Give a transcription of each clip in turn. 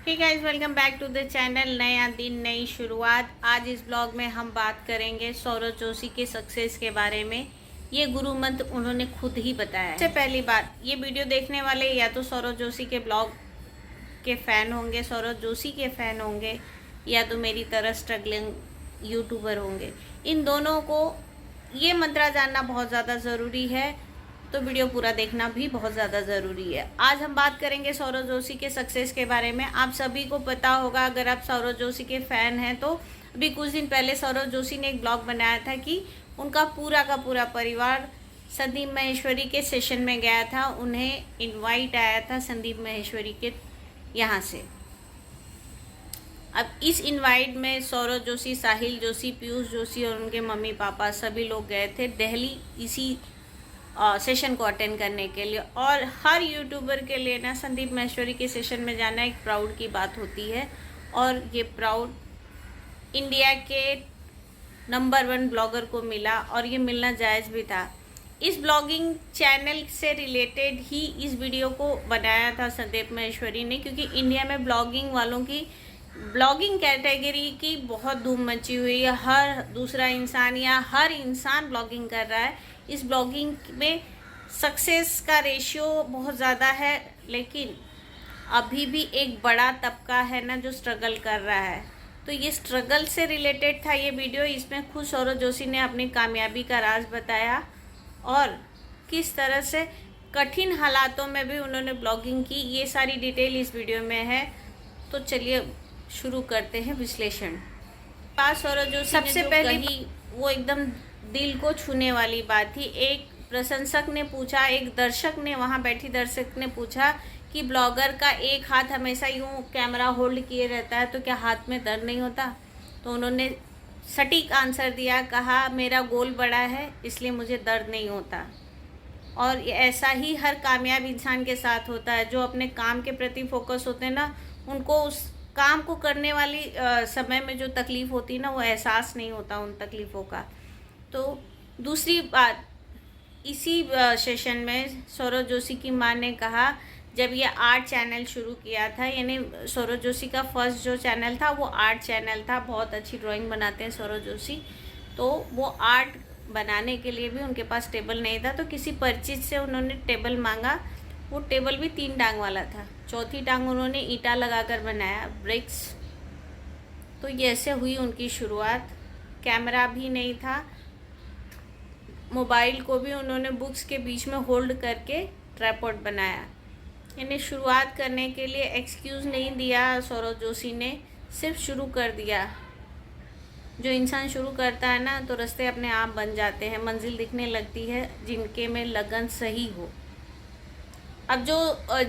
Hey guys, welcome back to the channel. नया दिन नई शुरुआत। आज इस ब्लॉग में हम बात करेंगे सौरव जोशी के सक्सेस के बारे में। ये गुरु मंत्र उन्होंने खुद ही बताया है। सबसे पहली बात, ये वीडियो देखने वाले या तो सौरव जोशी के ब्लॉग के फ़ैन होंगे, सौरव जोशी के फ़ैन होंगे, या तो मेरी तरह स्ट्रगलिंग यूट्यूबर होंगे। इन दोनों को ये मंत्रा जानना बहुत ज़्यादा ज़रूरी है, तो वीडियो पूरा देखना भी बहुत ज़्यादा ज़रूरी है। आज हम बात करेंगे सौरव जोशी के सक्सेस के बारे में। आप सभी को पता होगा, अगर आप सौरव जोशी के फ़ैन हैं, तो अभी कुछ दिन पहले सौरव जोशी ने एक ब्लॉग बनाया था कि उनका पूरा का पूरा परिवार संदीप माहेश्वरी के सेशन में गया था। उन्हें इनवाइट आया था संदीप माहेश्वरी के यहाँ से। अब इस इनवाइट में सौरव जोशी, साहिल जोशी, पीयूष जोशी और उनके मम्मी पापा सभी लोग गए थे दिल्ली इसी सेशन को अटेंड करने के लिए। और हर यूट्यूबर के लिए ना संदीप माहेश्वरी के सेशन में जाना एक प्राउड की बात होती है, और ये प्राउड इंडिया के नंबर 1 ब्लॉगर को मिला, और ये मिलना जायज़ भी था। इस ब्लॉगिंग चैनल से रिलेटेड ही इस वीडियो को बनाया था संदीप माहेश्वरी ने, क्योंकि इंडिया में ब्लॉगिंग वालों की, ब्लॉगिंग कैटेगरी की बहुत धूम मची हुई है। हर दूसरा इंसान या हर इंसान ब्लॉगिंग कर रहा है। इस ब्लॉगिंग में सक्सेस का रेशियो बहुत ज़्यादा है, लेकिन अभी भी एक बड़ा तबका है ना जो स्ट्रगल कर रहा है। तो ये स्ट्रगल से रिलेटेड था ये वीडियो। इसमें खुद सौरव जोशी ने अपनी कामयाबी का राज बताया, और किस तरह से कठिन हालातों में भी उन्होंने ब्लॉगिंग की, ये सारी डिटेल इस वीडियो में है। तो चलिए शुरू करते हैं विश्लेषण। पास सौरव जोशी सबसे पहले वो एकदम दिल को छूने वाली बात थी। एक प्रशंसक ने पूछा, एक दर्शक ने, वहाँ बैठी दर्शक ने पूछा कि ब्लॉगर का एक हाथ हमेशा यूँ कैमरा होल्ड किए रहता है, तो क्या हाथ में दर्द नहीं होता? तो उन्होंने सटीक आंसर दिया, कहा मेरा गोल बड़ा है इसलिए मुझे दर्द नहीं होता। और ऐसा ही हर कामयाब इंसान के साथ होता है। जो अपने काम के प्रति फोकस होते हैं ना, उनको उस काम को करने वाली समय में जो तकलीफ़ होती है ना, वो एहसास नहीं होता उन तकलीफ़ों का। तो दूसरी बात, इसी सेशन में सौरव जोशी की मां ने कहा, जब ये आर्ट चैनल शुरू किया था, यानी सौरव जोशी का फर्स्ट जो चैनल था वो आर्ट चैनल था। बहुत अच्छी ड्राइंग बनाते हैं सौरव जोशी। तो वो आर्ट बनाने के लिए भी उनके पास टेबल नहीं था, तो किसी परिचित से उन्होंने टेबल मांगा। वो टेबल भी 3 टांग वाला था, चौथी टांग उन्होंने ईंटा लगाकर बनाया, ब्रिक्स। तो ये ऐसे हुई उनकी शुरुआत। कैमरा भी नहीं था, मोबाइल को भी उन्होंने बुक्स के बीच में होल्ड करके ट्राइपॉड बनाया। यानी शुरुआत करने के लिए एक्सक्यूज़ नहीं दिया सौरव जोशी ने, सिर्फ शुरू कर दिया। जो इंसान शुरू करता है ना, तो रास्ते अपने आप बन जाते हैं, मंजिल दिखने लगती है जिनके में लगन सही हो। अब जो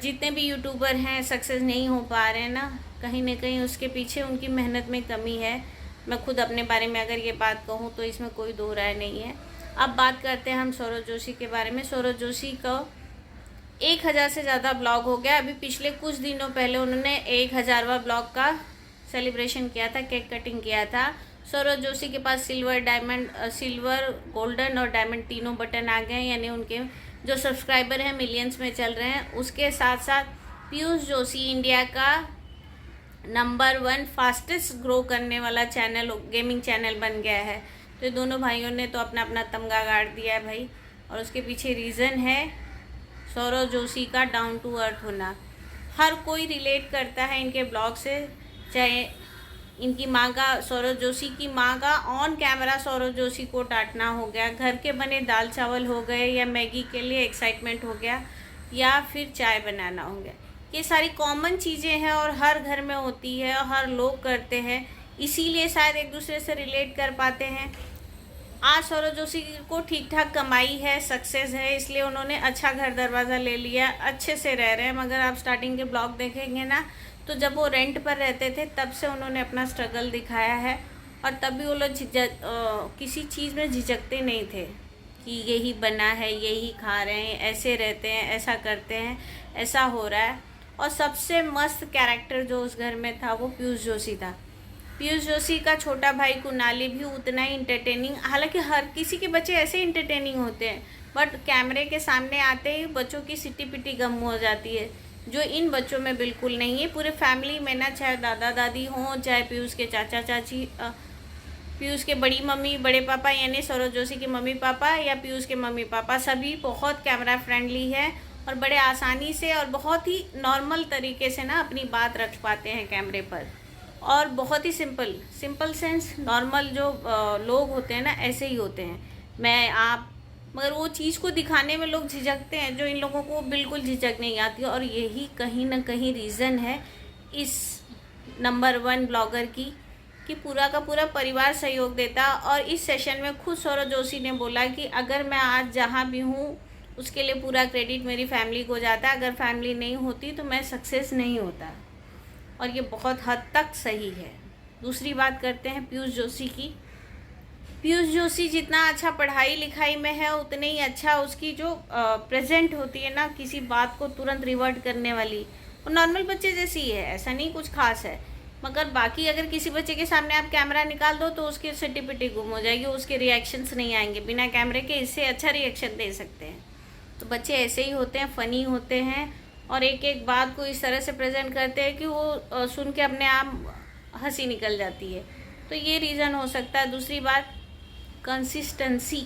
जितने भी यूट्यूबर हैं सक्सेस नहीं हो पा रहे हैं ना कहीं उसके पीछे उनकी मेहनत में कमी है। मैं खुद अपने बारे में अगर ये बात कहूँ तो इसमें कोई दो राय नहीं है। अब बात करते हैं हम सौरव जोशी के बारे में। सौरव जोशी का 1000 से ज़्यादा ब्लॉग हो गया। अभी पिछले कुछ दिनों पहले उन्होंने 1000वां ब्लॉग का सेलिब्रेशन किया था, केक कटिंग किया था। सौरव जोशी के पास सिल्वर, गोल्डन और डायमंड तीनों बटन आ गए, यानी उनके जो सब्सक्राइबर हैं मिलियंस में चल रहे हैं। उसके साथ साथ पीयूष जोशी इंडिया का नंबर 1 फास्टेस्ट ग्रो करने वाला चैनल, गेमिंग चैनल बन गया है। तो ये दोनों भाइयों ने तो अपना अपना तमगा गाड़ दिया है भाई, और उसके पीछे रीज़न है सौरव जोशी का डाउन टू अर्थ होना। हर कोई रिलेट करता है इनके ब्लॉग से, चाहे इनकी माँ का, सौरव जोशी की माँ का ऑन कैमरा सौरव जोशी को डांटना हो गया, घर के बने दाल चावल हो गए, या मैगी के लिए एक्साइटमेंट हो गया, या फिर चाय बनाना हो गया। ये सारी कॉमन चीज़ें हैं और हर घर में होती है और हर लोग करते हैं, इसीलिए शायद एक दूसरे से रिलेट कर पाते हैं। आज सौरव जोशी को ठीक ठाक कमाई है, सक्सेस है, इसलिए उन्होंने अच्छा घर दरवाज़ा ले लिया, अच्छे से रह रहे हैं। मगर आप स्टार्टिंग के ब्लॉग देखेंगे ना, तो जब वो रेंट पर रहते थे तब से उन्होंने अपना स्ट्रगल दिखाया है, और तब भी वो लोग किसी चीज़ में झिझकते नहीं थे कि यही बना है, यही खा रहे हैं, ऐसे रहते हैं, ऐसा करते हैं, ऐसा हो रहा है। और सबसे मस्त कैरेक्टर जो उस घर में था वो पीयूष जोशी था। पीयूष जोशी का छोटा भाई कुणाली भी उतना ही इंटरटेनिंग, हालांकि हर किसी के बच्चे ऐसे इंटरटेनिंग होते हैं, बट कैमरे के सामने आते ही बच्चों की सिटी पिटी गम हो जाती है। जो इन बच्चों में बिल्कुल नहीं है। पूरे फैमिली में ना, चाहे दादा दादी हों, चाहे पीयूष के चाचा चाची, पीयूष के बड़ी मम्मी बड़े पापा यानी सौरभ जोशी के मम्मी पापा, या पीयूष के मम्मी पापा, सभी बहुत कैमरा फ्रेंडली है और बड़े आसानी से और बहुत ही नॉर्मल तरीके से ना अपनी बात रख पाते हैं कैमरे पर। और बहुत ही सिंपल सेंस नॉर्मल जो लोग होते हैं ना, ऐसे ही होते हैं, मैं आप। मगर वो चीज़ को दिखाने में लोग झिझकते हैं, जो इन लोगों को बिल्कुल झिझक नहीं आती। और यही कहीं ना कहीं रीज़न है इस नंबर 1 ब्लॉगर की, कि पूरा का पूरा परिवार सहयोग देता। और इस सेशन में खुद सौरभ जोशी ने बोला कि अगर मैं आज जहाँ भी हूँ उसके लिए पूरा क्रेडिट मेरी फैमिली को जाता है, अगर फैमिली नहीं होती तो मैं सक्सेस नहीं होता। और ये बहुत हद तक सही है। दूसरी बात करते हैं पीयूष जोशी की। पीयूष जोशी जितना अच्छा पढ़ाई लिखाई में है, उतने ही अच्छा उसकी जो प्रेजेंट होती है ना, किसी बात को तुरंत रिवर्ट करने वाली, वो नॉर्मल बच्चे जैसी है, ऐसा नहीं कुछ खास है। मगर बाकी अगर किसी बच्चे के सामने आप कैमरा निकाल दो तो उसकी सटिपिटी गुम हो जाएगी, उसके रिएक्शंस नहीं आएंगे। बिना कैमरे के इससे अच्छा रिएक्शन दे सकते हैं। तो बच्चे ऐसे ही होते हैं, फ़नी होते हैं और एक एक बात को इस तरह से प्रेजेंट करते हैं कि वो सुन के अपने आप हंसी निकल जाती है। तो ये रीज़न हो सकता है। दूसरी बात, कंसिस्टेंसी,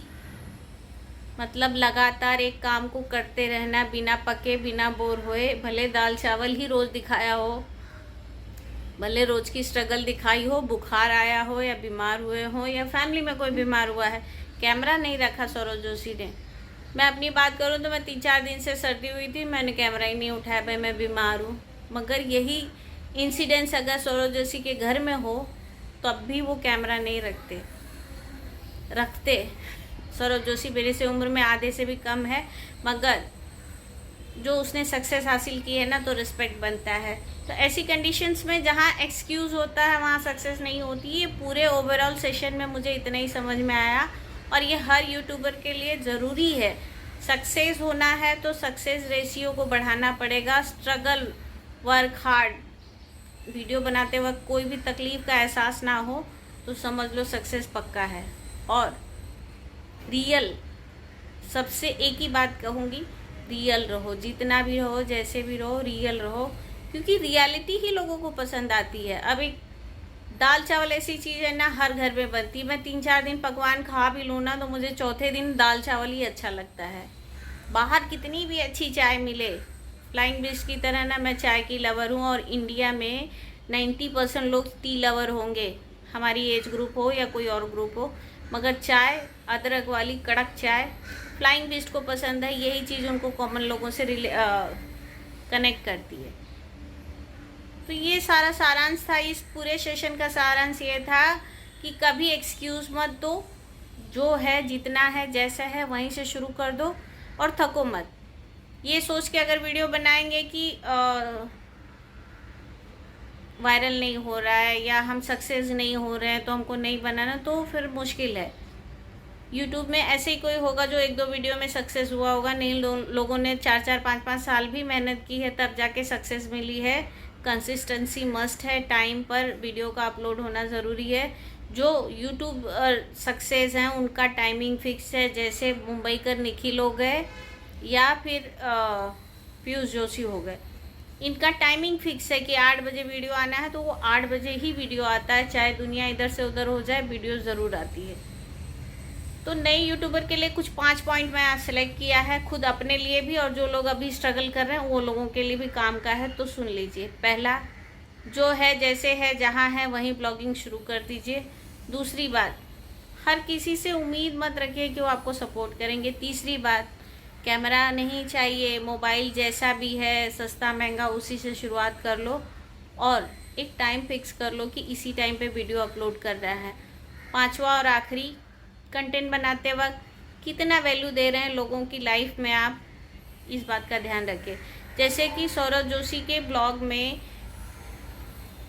मतलब लगातार एक काम को करते रहना, बिना पके बिना बोर हुए। भले दाल चावल ही रोज़ दिखाया हो, भले रोज़ की स्ट्रगल दिखाई हो, बुखार आया हो या बीमार हुए हो या फैमिली में कोई बीमार हुआ है, कैमरा नहीं रखा सौरभ जोशी ने। मैं अपनी बात करूं तो मैं 3-4 दिन से सर्दी हुई थी, मैंने कैमरा ही नहीं उठाया, भाई मैं बीमार हूं। मगर यही इंसिडेंस अगर सौरभ जोशी के घर में हो तब भी वो कैमरा नहीं रखते। सौरभ जोशी मेरे से उम्र में आधे से भी कम है, मगर जो उसने सक्सेस हासिल की है ना, तो रिस्पेक्ट बनता है। तो ऐसी कंडीशंस में जहाँ एक्सक्यूज़ होता है वहाँ सक्सेस नहीं होती। ये पूरे ओवरऑल सेशन में मुझे इतना ही समझ में आया और ये हर यूट्यूबर के लिए ज़रूरी है। सक्सेस होना है तो सक्सेस रेशियो को बढ़ाना पड़ेगा। स्ट्रगल, वर्क हार्ड, वीडियो बनाते वक्त कोई भी तकलीफ़ का एहसास ना हो तो समझ लो सक्सेस पक्का है। और रियल, सबसे एक ही बात कहूँगी, रियल रहो, जितना भी रहो, जैसे भी रहो, रियल रहो, क्योंकि रियलिटी ही लोगों को पसंद आती है। अब एक दाल चावल ऐसी चीज़ है ना, हर घर में बनती है। मैं 3-4 दिन पकवान खा भी लूँ ना तो मुझे चौथे दिन दाल चावल ही अच्छा लगता है। बाहर कितनी भी अच्छी चाय मिले, फ्लाइंग बिश की तरह ना, मैं चाय की लवर हूँ। और इंडिया में 90% लोग टी लवर होंगे, हमारी एज ग्रुप हो या कोई और ग्रुप हो, मगर चाय, अदरक वाली कड़क चाय फ्लाइंग बिस्ट को पसंद है। यही चीज़ उनको कॉमन लोगों से कनेक्ट करती है। तो ये सारा सारांश था। इस पूरे सेशन का सारांश ये था कि कभी एक्सक्यूज़ मत दो, जो है जितना है जैसा है वहीं से शुरू कर दो और थको मत। ये सोच के अगर वीडियो बनाएंगे कि वायरल नहीं हो रहा है या हम सक्सेस नहीं हो रहे हैं तो हमको नहीं बनाना, तो फिर मुश्किल है। यूट्यूब में ऐसे ही कोई होगा जो 1-2 वीडियो में सक्सेस हुआ होगा, नहीं लोगों ने 4-4, 5-5 साल भी मेहनत की है तब जाके सक्सेस मिली है। कंसिस्टेंसी मस्ट है, टाइम पर वीडियो का अपलोड होना ज़रूरी है। जो यूट्यूब सक्सेस हैं उनका टाइमिंग फिक्स है, जैसे मुंबईकर निखिल हो गए या फिर पीयूष जोशी हो गए, इनका टाइमिंग फिक्स है कि 8 बजे वीडियो आना है तो वो 8 बजे ही वीडियो आता है, चाहे दुनिया इधर से उधर हो जाए, वीडियो ज़रूर आती है। तो नए यूट्यूबर के लिए कुछ 5 पॉइंट मैं सेलेक्ट किया है, खुद अपने लिए भी और जो लोग अभी स्ट्रगल कर रहे हैं वो लोगों के लिए भी काम का है, तो सुन लीजिए। पहला, जो है जैसे है जहाँ है वहीं ब्लॉगिंग शुरू कर दीजिए। दूसरी बात, हर किसी से उम्मीद मत रखिए कि वो आपको सपोर्ट करेंगे। तीसरी बात, कैमरा नहीं चाहिए, मोबाइल जैसा भी है सस्ता महंगा उसी से शुरुआत कर लो और एक टाइम फिक्स कर लो कि इसी टाइम पे वीडियो अपलोड कर रहा है। पांचवा और आखिरी, कंटेंट बनाते वक्त कितना वैल्यू दे रहे हैं लोगों की लाइफ में, आप इस बात का ध्यान रखें। जैसे कि सौरभ जोशी के ब्लॉग में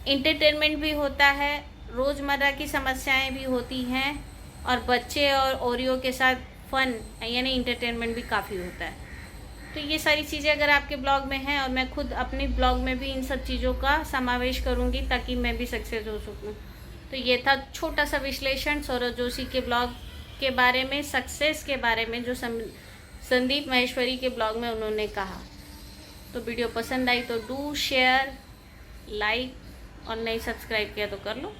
एंटरटेनमेंट भी होता है, रोज़मर्रा की समस्याएं भी होती हैं और बच्चे और ओरियो के साथ फन यानी एंटरटेनमेंट भी काफ़ी होता है। तो ये सारी चीज़ें अगर आपके ब्लॉग में हैं, और मैं खुद अपने ब्लॉग में भी इन सब चीज़ों का समावेश करूँगी ताकि मैं भी सक्सेस हो सकूँ। तो ये था छोटा सा विश्लेषण सौरभ जोशी के ब्लॉग के बारे में, सक्सेस के बारे में, जो संदीप माहेश्वरी के ब्लॉग में उन्होंने कहा। तो वीडियो पसंद आई तो डू शेयर, लाइक, और नहीं सब्सक्राइब किया तो कर लो।